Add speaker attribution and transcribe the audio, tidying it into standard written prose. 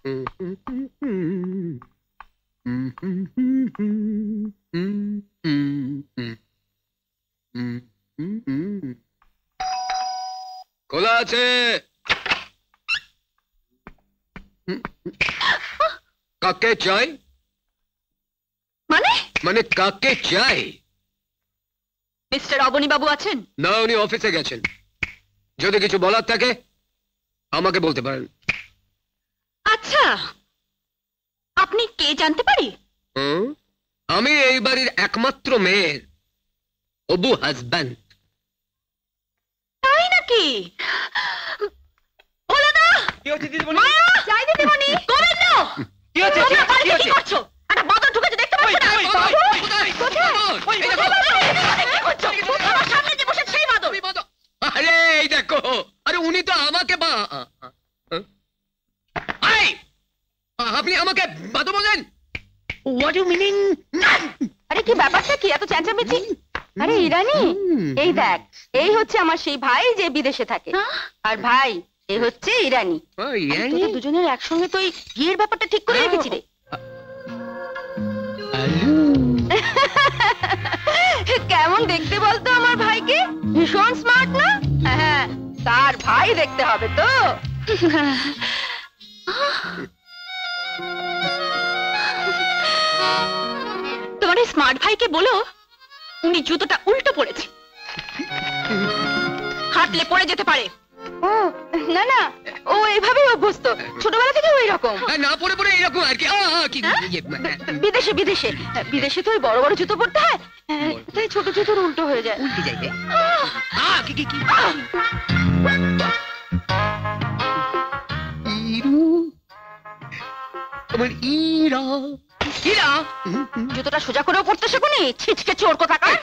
Speaker 1: খোলা আছে। কাকে চাই?
Speaker 2: মানে
Speaker 1: মানে কাকে চাই?
Speaker 2: মিস্টার অবনী বাবু আছেন?
Speaker 1: না, উনি অফিসে গেছেন। যদি কিছু বলার থাকে আমাকে বলতে পারেন।
Speaker 2: আচ্ছা, আপনি কে জানতে পারি?
Speaker 1: আমি এই বাড়ির একমাত্র মেয়ের হবু হাজব্যান্ড।
Speaker 2: তাই নাকি? বলো না।
Speaker 3: কি হচ্ছে দিদিমণি?
Speaker 2: মায়া, যাই দিদিমণি। গোবিন্দ,
Speaker 3: কি হচ্ছে?
Speaker 2: তোমরা
Speaker 3: কি
Speaker 2: বাড়িতে
Speaker 3: হচ্ছে?
Speaker 2: কি করছো? একটা বাদর ঢুকেছে, দেখতে পাচ্ছ না?
Speaker 3: ওই,
Speaker 2: বাবু,
Speaker 1: কোথায়?
Speaker 2: কোথায়?
Speaker 1: ওই, এই দেখো।
Speaker 2: কি করছো? আমার সামনে যে বসে সেই বাদর।
Speaker 1: আরে এই দেখো, আরে উনি তো আমাকে আপনি আমাকে বাদর বলেন? What do you mean?
Speaker 2: আরে কি ব্যাপারটা কি এত চেঁচামেচি? আরে ইরানি, এই দেখ, এই হচ্ছে আমার সেই ভাই যে বিদেশে থাকে। আর ভাই, এই হচ্ছে ইরানি। তোদের দুজনের একসঙ্গে তো এই বিয়ের ব্যাপারটা ঠিক করে রেখেছি রে। কেমন দেখতে বলতো আমার ভাইকে? ভীষণ স্মার্ট না? হ্যাঁ, তার ভাই দেখতে হবে তো। তোমার এই স্মার্ট ভাইকে বলো উনি জুতোটা উল্টো পড়েছে, হাঁটলে পড়ে যেতে পারে। ও না না, ও এভাবেই অভ্যস্ত, ছোটবেলা থেকে ওই রকম।
Speaker 1: না পড়ে পড়ে এরকম আর কি।
Speaker 2: বিদেশে বিদেশে বিদেশে তো ওই বড় বড় জুতো পড়তে হয়, তাই ছোট জুতোর উল্টো হয়ে যায়।
Speaker 1: উল্টে যাই কি তোমার ইরা
Speaker 2: জুতোটা সোজা করেও পড়তে শেখুনি, ছিচকে চোর কোথাকার।